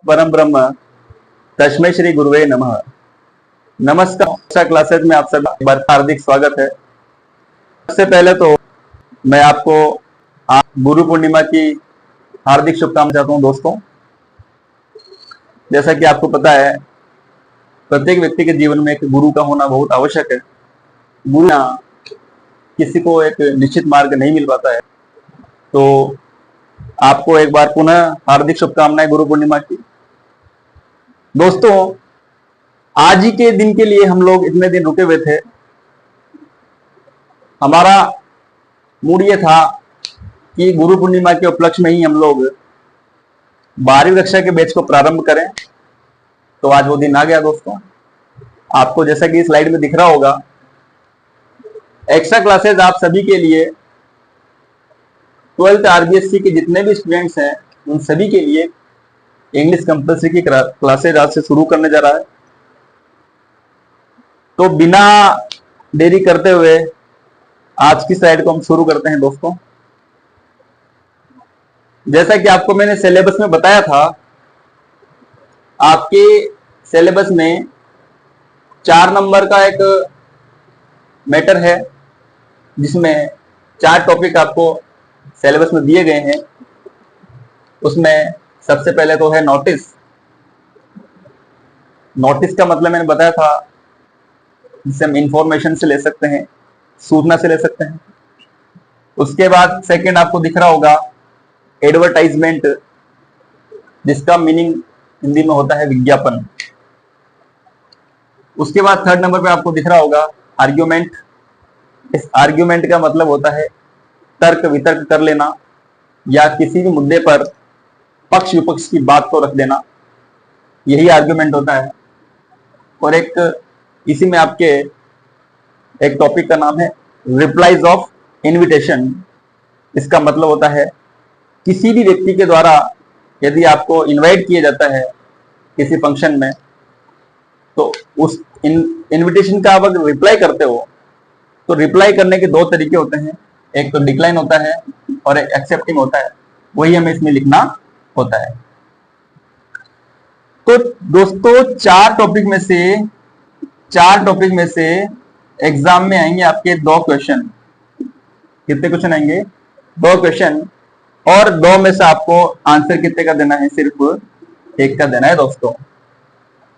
परम ब्रह्म तस्मै श्री गुरुवे नमः। नमस्कार क्लासेज में आप सभी का हार्दिक स्वागत है। सबसे पहले तो मैं आपको गुरु पूर्णिमा की हार्दिक शुभकामनाएं चाहता हूं दोस्तों। जैसा कि आपको पता है, प्रत्येक व्यक्ति के जीवन में एक गुरु का होना बहुत आवश्यक है। गुरु किसी को एक निश्चित मार्ग नहीं मिल पाता है। तो आपको एक बार पुनः हार्दिक शुभकामनाएं गुरु पूर्णिमा की। दोस्तों, आज ही के दिन के लिए हम लोग इतने दिन रुके हुए थे। हमारा मूड ये था कि गुरु पूर्णिमा के उपलक्ष्य में ही हम लोग 12वीं कक्षा के बैच को प्रारंभ करें। तो आज वो दिन आ गया दोस्तों। आपको जैसा कि स्लाइड में दिख रहा होगा, एक्स्ट्रा क्लासेस आप सभी के लिए 12th आरबीएससी के जितने भी स्टूडेंट्स हैं उन सभी के लिए इंग्लिश कंपलसरी की क्लासेज आज से शुरू करने जा रहा है। तो बिना देरी करते हुए आज की स्लाइड को हम शुरू करते हैं दोस्तों। जैसा कि आपको मैंने सिलेबस में बताया था, आपके सिलेबस में 4 नंबर का एक मैटर है जिसमें 4 टॉपिक आपको सिलेबस में दिए गए हैं। उसमें सबसे पहले तो है नोटिस। नोटिस का मतलब मैंने बताया था, जिसे हम इंफॉर्मेशन से ले सकते हैं, सूचना से ले सकते हैं। उसके बाद सेकंड आपको दिख रहा होगा एडवर्टाइजमेंट, जिसका मीनिंग हिंदी में होता है विज्ञापन। उसके बाद थर्ड नंबर पे आपको दिख रहा होगा आर्ग्यूमेंट। इस आर्ग्यूमेंट का मतलब होता है तर्क वितर्क कर लेना या किसी भी मुद्दे पर पक्ष विपक्ष की बात को रख देना, यही आर्ग्यूमेंट होता है। और एक इसी में आपके एक टॉपिक का नाम है रिप्लाईज ऑफ इनविटेशन। इसका मतलब होता है किसी भी व्यक्ति के द्वारा यदि आपको इनवाइट किया जाता है किसी फंक्शन में, तो उस इनविटेशन का आप अगर रिप्लाई करते हो तो रिप्लाई करने के 2 तरीके होते हैं। एक तो डिक्लाइन होता है और एक एक्सेप्टिंग होता है। वही हमें इसमें लिखना होता है। तो दोस्तों, 4 टॉपिक में से एग्जाम में आएंगे आपके 2 क्वेश्चन। कितने क्वेश्चन आएंगे? 2 क्वेश्चन। और 2 में से आपको आंसर कितने का देना है? सिर्फ 1 का देना है दोस्तों।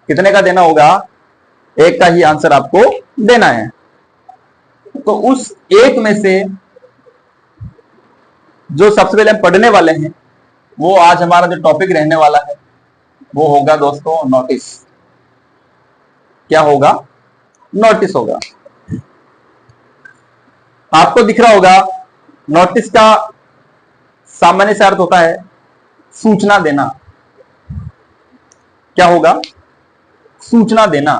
कितने का देना होगा? 1 का ही आंसर आपको देना है। तो उस 1 में से जो सबसे पहले हम पढ़ने वाले हैं, वो आज हमारा जो टॉपिक रहने वाला है वो होगा दोस्तों नोटिस। क्या होगा? नोटिस होगा। आपको दिख रहा होगा नोटिस का सामान्य से अर्थ होता है सूचना देना। क्या होगा? सूचना देना।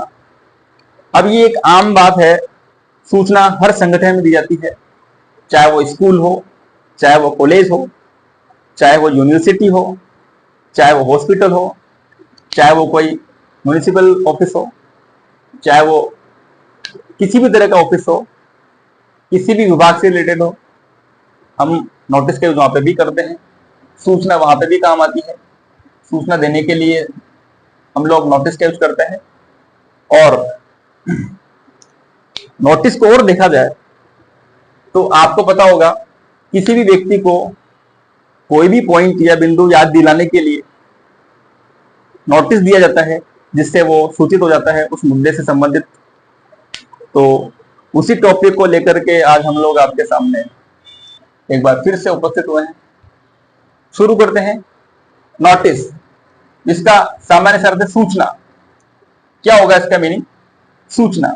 अब ये एक आम बात है, सूचना हर संगठन में दी जाती है, चाहे वो स्कूल हो, चाहे वो कॉलेज हो, चाहे वो यूनिवर्सिटी हो, चाहे वो हॉस्पिटल हो, चाहे वो कोई म्युनिसिपल ऑफिस हो, चाहे वो किसी भी तरह का ऑफिस हो, किसी भी विभाग से रिलेटेड हो, हम नोटिस का यूज वहां पे भी करते हैं। सूचना वहां पे भी काम आती है। सूचना देने के लिए हम लोग नोटिस का यूज करते हैं। और नोटिस को और देखा जाए तो आपको पता होगा किसी भी व्यक्ति को कोई भी पॉइंट या बिंदु याद दिलाने के लिए नोटिस दिया जाता है, जिससे वो सूचित हो जाता है उस मुद्दे से संबंधित। तो उसी टॉपिक को लेकर के आज हम लोग आपके सामने एक बार फिर से उपस्थित हुए हैं। शुरू करते हैं। नोटिस, जिसका सामान्य अर्थ है सूचना। क्या होगा इसका मीनिंग? सूचना।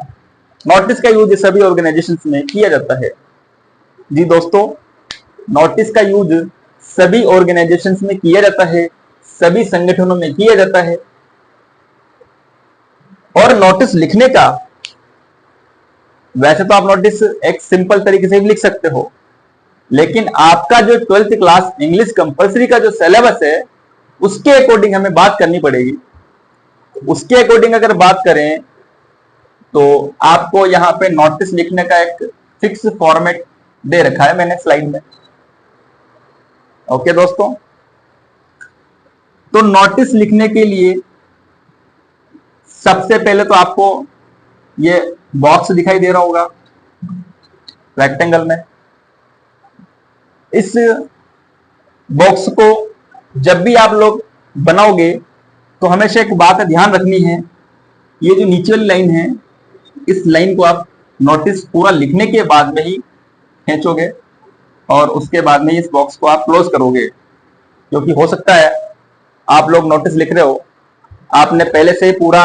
नोटिस का यूज सभी ऑर्गेनाइजेशंस में किया जाता है। जी दोस्तों, नोटिस का यूज सभी ऑर्गेनाइजेशंस में किया जाता है, सभी संगठनों में किया जाता है। और नोटिस लिखने का, वैसे तो आप नोटिस एक सिंपल तरीके से भी लिख सकते हो, लेकिन आपका जो 12th क्लास इंग्लिश कंपलसरी का जो सिलेबस है उसके अकॉर्डिंग हमें बात करनी पड़ेगी। उसके अकॉर्डिंग अगर बात करें तो आपको यहां पे नोटिस लिखने का एक फिक्स फॉर्मेट दे रखा है मैंने स्लाइड में। ओके दोस्तों, तो नोटिस लिखने के लिए सबसे पहले तो आपको ये बॉक्स दिखाई दे रहा होगा रेक्टेंगल में। इस बॉक्स को जब भी आप लोग बनाओगे तो हमेशा एक बात ध्यान रखनी है, ये जो नीचे वाली लाइन है इस लाइन को आप नोटिस पूरा लिखने के बाद में ही खींचोगे और उसके बाद में इस बॉक्स को आप क्लोज करोगे। क्योंकि हो सकता है आप लोग नोटिस लिख रहे हो, आपने पहले से ही पूरा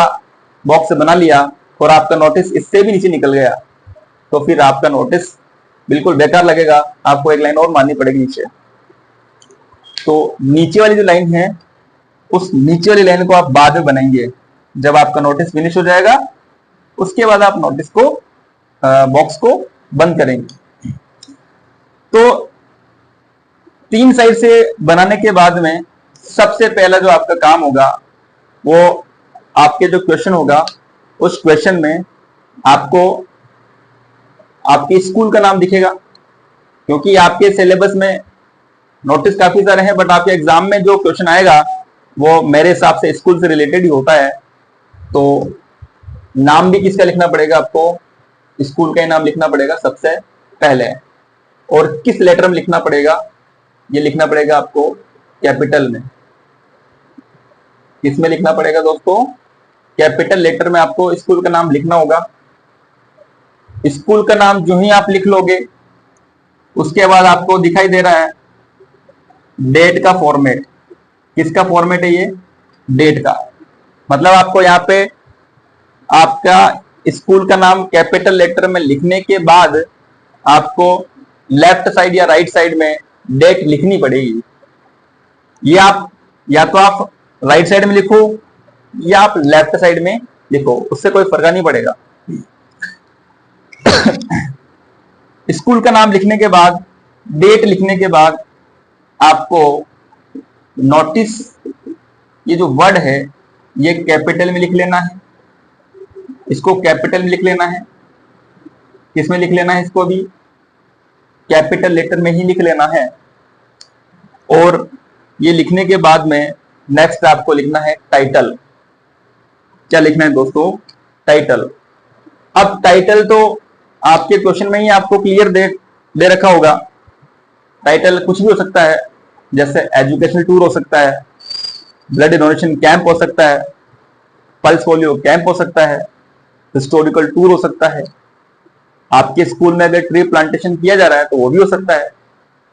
बॉक्स बना लिया और आपका नोटिस इससे भी नीचे निकल गया, तो फिर आपका नोटिस बिल्कुल बेकार लगेगा, आपको एक लाइन और मारनी पड़ेगी नीचे। तो नीचे वाली जो लाइन है उस नीचे वाली लाइन को आप बाद में बनाएंगे, जब आपका नोटिस फिनिश हो जाएगा उसके बाद आप नोटिस को बॉक्स को बंद करेंगे। तो 3 साइड से बनाने के बाद में सबसे पहला जो आपका काम होगा वो आपके जो क्वेश्चन होगा उस क्वेश्चन में आपको आपके स्कूल का नाम दिखेगा। क्योंकि आपके सिलेबस में नोटिस काफी सारे हैं, बट आपके एग्जाम में जो क्वेश्चन आएगा वो मेरे हिसाब से स्कूल से रिलेटेड ही होता है। तो नाम भी किसका लिखना पड़ेगा, आपको स्कूल का ही नाम लिखना पड़ेगा सबसे पहले। और किस लेटर में लिखना पड़ेगा, ये लिखना पड़ेगा आपको कैपिटल में। किसमें लिखना पड़ेगा दोस्तों, कैपिटल लेटर में आपको स्कूल का नाम लिखना होगा। स्कूल का नाम जो ही आप लिख लोगे उसके बाद आपको दिखाई दे रहा है डेट का फॉर्मेट। किसका फॉर्मेट है ये, डेट का। मतलब आपको यहाँ पे आपका स्कूल का नाम कैपिटल लेटर में लिखने के बाद आपको लेफ्ट साइड या राइट साइड में डेट लिखनी पड़ेगी। ये आप या तो आप राइट साइड में लिखो या आप लेफ्ट साइड में लिखो, उससे कोई फर्क नहीं पड़ेगा। स्कूल का नाम लिखने के बाद, डेट लिखने के बाद आपको नोटिस ये जो वर्ड है ये कैपिटल में लिख लेना है। इसको कैपिटल में लिख लेना है। किसमें लिख लेना है, इसको भी कैपिटल लेटर में ही लिख लेना है। और ये लिखने के बाद में नेक्स्ट आपको लिखना है टाइटल। क्या लिखना है दोस्तों, टाइटल। अब टाइटल तो आपके क्वेश्चन में ही आपको क्लियर दे रखा होगा। टाइटल कुछ भी हो सकता है, जैसे एजुकेशनल टूर हो सकता है, ब्लड डोनेशन कैंप हो सकता है, पल्स पोलियो कैंप हो सकता है, हिस्टोरिकल टूर हो सकता है। आपके स्कूल में अगर ट्री प्लांटेशन किया जा रहा है तो वो भी हो सकता है।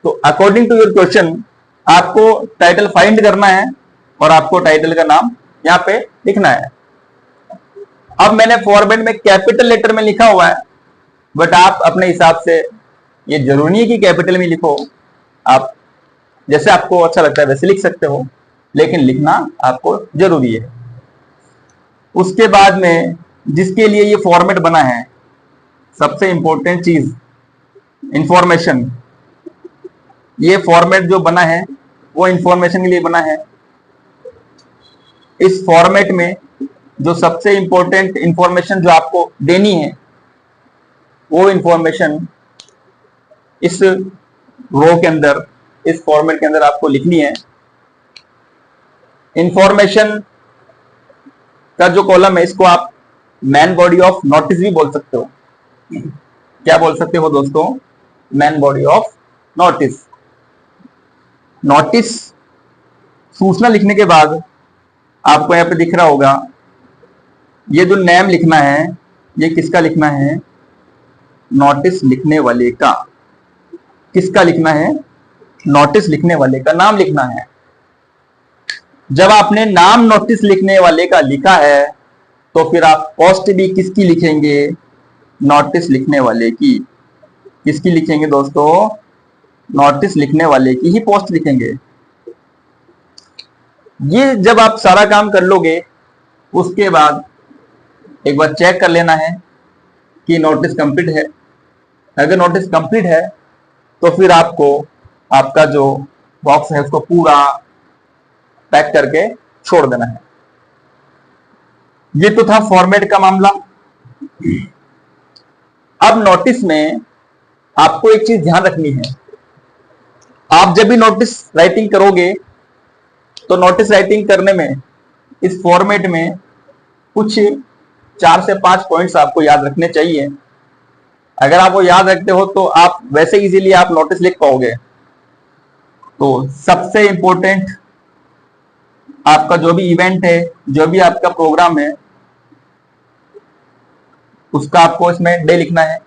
तो अकॉर्डिंग टू योर क्वेश्चन आपको टाइटल फाइंड करना है और आपको टाइटल का नाम यहाँ पे लिखना है। अब मैंने फॉर्मेट में कैपिटल लेटर में लिखा हुआ है, बट आप अपने हिसाब से, ये जरूरी नहीं है कि कैपिटल में लिखो, आप जैसे आपको अच्छा लगता है वैसे लिख सकते हो, लेकिन लिखना आपको जरूरी है। उसके बाद में जिसके लिए ये फॉर्मेट बना है, सबसे इंपॉर्टेंट चीज इंफॉर्मेशन। ये फॉर्मेट जो बना है वो इंफॉर्मेशन के लिए बना है। इस फॉर्मेट में जो सबसे इंपॉर्टेंट इंफॉर्मेशन जो आपको देनी है वो इंफॉर्मेशन इस रो के अंदर, इस फॉर्मेट के अंदर आपको लिखनी है। इंफॉर्मेशन का जो कॉलम है इसको आप मैन बॉडी ऑफ नोटिस भी बोल सकते हो। क्या बोल सकते हो दोस्तों, man body of notice. Notice सूचना लिखने के बाद आपको यहाँ पे दिख रहा होगा ये जो नेम लिखना है, ये किसका लिखना है, नोटिस लिखने वाले का। किसका लिखना है, नोटिस लिखने वाले का नाम लिखना है। जब आपने नाम नोटिस लिखने वाले का लिखा है तो फिर आप पोस्ट भी किसकी लिखेंगे, नोटिस लिखने वाले की। किसकी लिखेंगे दोस्तों, नोटिस लिखने वाले की ही पोस्ट लिखेंगे। ये जब आप सारा काम कर लोगे उसके बाद एक बार चेक कर लेना है कि नोटिस कंप्लीट है। अगर नोटिस कंप्लीट है तो फिर आपको आपका जो बॉक्स है उसको पूरा पैक करके छोड़ देना है। ये तो था फॉर्मेट का मामला। अब नोटिस में आपको एक चीज ध्यान रखनी है, आप जब भी नोटिस राइटिंग करोगे तो नोटिस राइटिंग करने में इस फॉर्मेट में कुछ 4 से 5 पॉइंट्स आपको याद रखने चाहिए। अगर आप वो याद रखते हो तो आप वैसे इजीली आप नोटिस लिख पाओगे। तो सबसे इंपॉर्टेंट आपका जो भी इवेंट है, जो भी आपका प्रोग्राम है, उसका आपको इसमें डे लिखना है,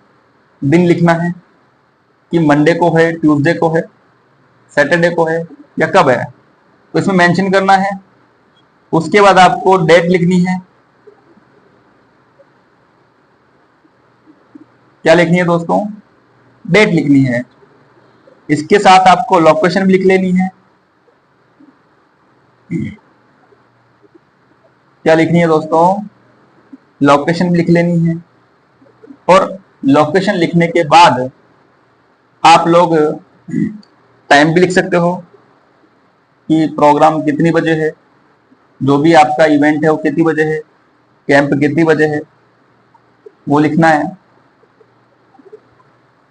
दिन लिखना है कि मंडे को है, ट्यूसडे को है, सैटरडे को है या कब है, तो इसमें मेंशन करना है। उसके बाद आपको डेट लिखनी है। क्या लिखनी है दोस्तों? डेट लिखनी है। इसके साथ आपको लोकेशन भी लिख लेनी है। क्या लिखनी है दोस्तों? लोकेशन भी लिख लेनी है। और लोकेशन लिखने के बाद आप लोग टाइम भी लिख सकते हो कि प्रोग्राम कितनी बजे है, जो भी आपका इवेंट है वो कितनी बजे है, कैंप कितनी बजे है, वो लिखना है।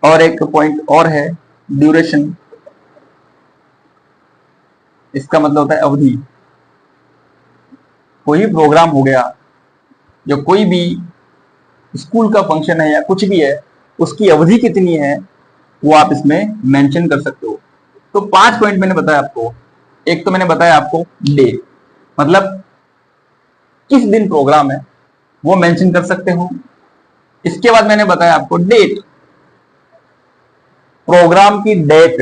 और एक पॉइंट और है, ड्यूरेशन। इसका मतलब होता है अवधि। कोई भी प्रोग्राम हो गया, जो कोई भी स्कूल का फंक्शन है या कुछ भी है, उसकी अवधि कितनी है वो आप इसमें मेंशन कर सकते हो। तो 5 पॉइंट मैंने बताया आपको। एक तो मैंने बताया आपको डे, मतलब किस दिन प्रोग्राम है वो मेंशन कर सकते हो। इसके बाद मैंने बताया आपको डेट, प्रोग्राम की डेट।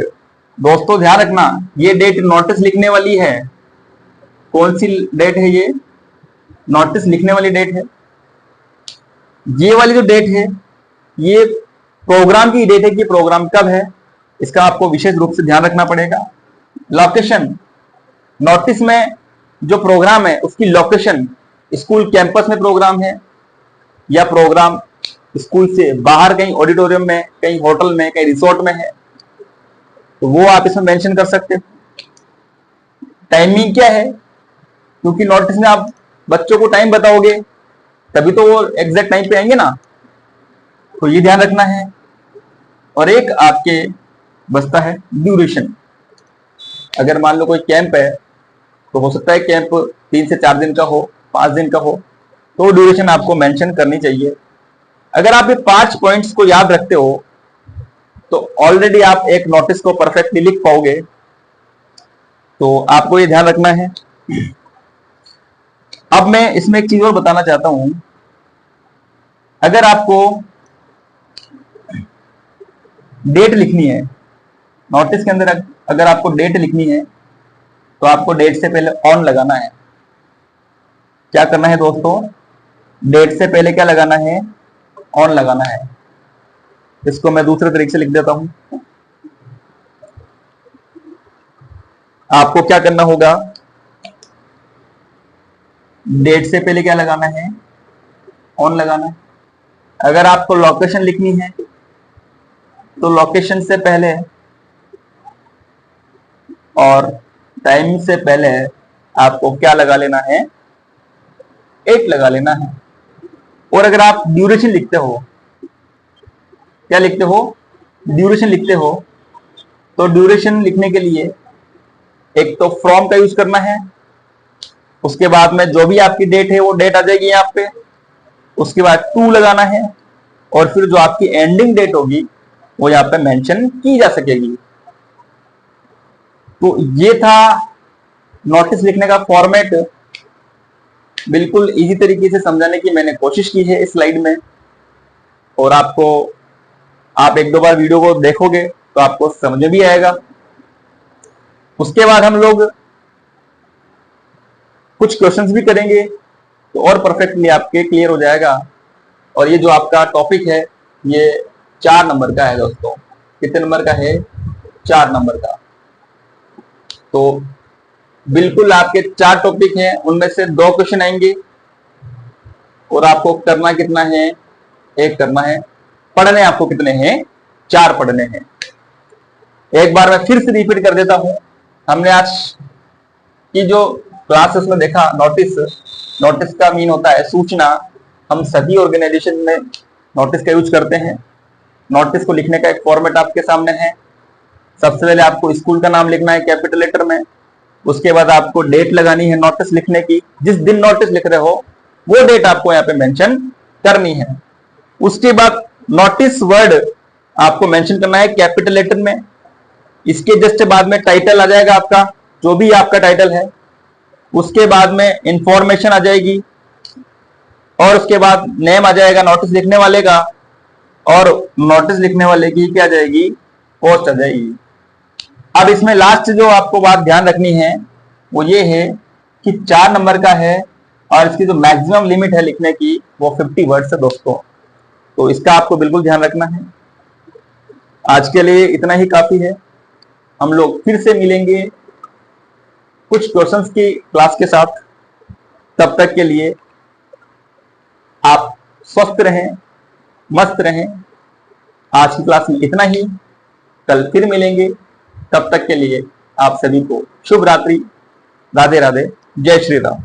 दोस्तों ध्यान रखना, ये डेट नोटिस लिखने वाली है। कौन सी डेट है? ये नोटिस लिखने वाली डेट है। ये वाली जो डेट है ये प्रोग्राम की डेट है कि प्रोग्राम कब है, इसका आपको विशेष रूप से ध्यान रखना पड़ेगा। लोकेशन, नोटिस में जो प्रोग्राम है उसकी लोकेशन, स्कूल कैंपस में प्रोग्राम है या प्रोग्राम स्कूल से बाहर कहीं ऑडिटोरियम में, कहीं होटल में, कहीं रिसोर्ट में है, तो वो आप इसमें मेंशन कर सकते हो। टाइमिंग क्या है, क्योंकि नोटिस में आप बच्चों को टाइम बताओगे तभी तो वो एग्जैक्ट टाइम पे आएंगे ना, तो ये ध्यान रखना है। और एक आपके बचता है ड्यूरेशन। अगर मान लो कोई कैंप है तो हो सकता है कैंप 3 से 4 दिन का हो, 5 दिन का हो, तो ड्यूरेशन आपको मेंशन करनी चाहिए। अगर आप ये 5 पॉइंट्स को याद रखते हो तो ऑलरेडी आप एक नोटिस को परफेक्टली लिख पाओगे। तो आपको ये ध्यान रखना है। अब मैं इसमें एक चीज और बताना चाहता हूं। अगर आपको डेट लिखनी है नोटिस के अंदर, अगर आपको डेट लिखनी है तो आपको डेट से पहले ऑन लगाना है। क्या करना है दोस्तों? डेट से पहले क्या लगाना है? ऑन लगाना है। इसको मैं दूसरे तरीके से लिख देता हूं। आपको क्या करना होगा? डेट से पहले क्या लगाना है? ऑन लगाना है। अगर आपको लोकेशन लिखनी है तो लोकेशन से पहले और टाइम से पहले आपको क्या लगा लेना है? 8 लगा लेना है। और अगर आप ड्यूरेशन लिखते हो, क्या लिखते हो? ड्यूरेशन लिखते हो, तो ड्यूरेशन लिखने के लिए एक तो फ्रॉम का यूज करना है, उसके बाद में जो भी आपकी डेट है वो डेट आ जाएगी यहाँ पे, उसके बाद टू लगाना है, और फिर जो आपकी एंडिंग डेट होगी वो यहाँ पे मेंशन की जा सकेगी। तो ये था नोटिस लिखने का फॉर्मेट। बिल्कुल इजी तरीके से समझाने की मैंने कोशिश की है इस स्लाइड में, और आपको आप 1-2 बार वीडियो को देखोगे तो आपको समझ में भी आएगा। उसके बाद हम लोग कुछ क्वेश्चंस भी करेंगे तो और परफेक्टली आपके क्लियर हो जाएगा। और ये जो आपका टॉपिक है ये 4 नंबर का है दोस्तों। कितने नंबर का है? 4 नंबर का। तो बिल्कुल आपके 4 टॉपिक हैं, उनमें से 2 क्वेश्चन आएंगे और आपको करना कितना है? 1 करना है। पढ़ने आपको कितने हैं? 4 पढ़ने हैं। एक बार मैं फिर से रिपीट कर देता हूं। हमने आज की जो क्लास में देखा, नोटिस का मीन होता है सूचना। हम सभी ऑर्गेनाइजेशन में नोटिस का यूज करते हैं। नोटिस को लिखने का एक फॉर्मेट आपके सामने है। सबसे पहले आपको स्कूल का नाम लिखना है कैपिटल लेटर में, उसके बाद आपको डेट लगानी है नोटिस लिखने की, जिस दिन नोटिस लिख रहे हो वो डेट आपको यहाँ पे मेंशन करनी है। उसके बाद नोटिस वर्ड आपको मेंशन करना है कैपिटल लेटर में। इसके जस्ट बाद में टाइटल आ जाएगा आपका, जो भी आपका टाइटल है। उसके बाद में इंफॉर्मेशन आ जाएगी और उसके बाद नेम आ जाएगा नोटिस लिखने वाले का, और नोटिस लिखने वाले की क्या आ जाएगी, पोस्ट आ जाएगी। अब इसमें लास्ट जो आपको बात ध्यान रखनी है वो ये है कि 4 नंबर का है और इसकी जो मैक्सिमम लिमिट है लिखने की वो 50 वर्ड्स है दोस्तों, तो इसका आपको बिल्कुल ध्यान रखना है। आज के लिए इतना ही काफी है। हम लोग फिर से मिलेंगे कुछ क्वेश्चंस की क्लास के साथ। तब तक के लिए आप स्वस्थ रहें, मस्त रहें। आज की क्लास में इतना ही, कल फिर मिलेंगे। तब तक के लिए आप सभी को शुभ रात्रि, राधे राधे, जय श्री राम।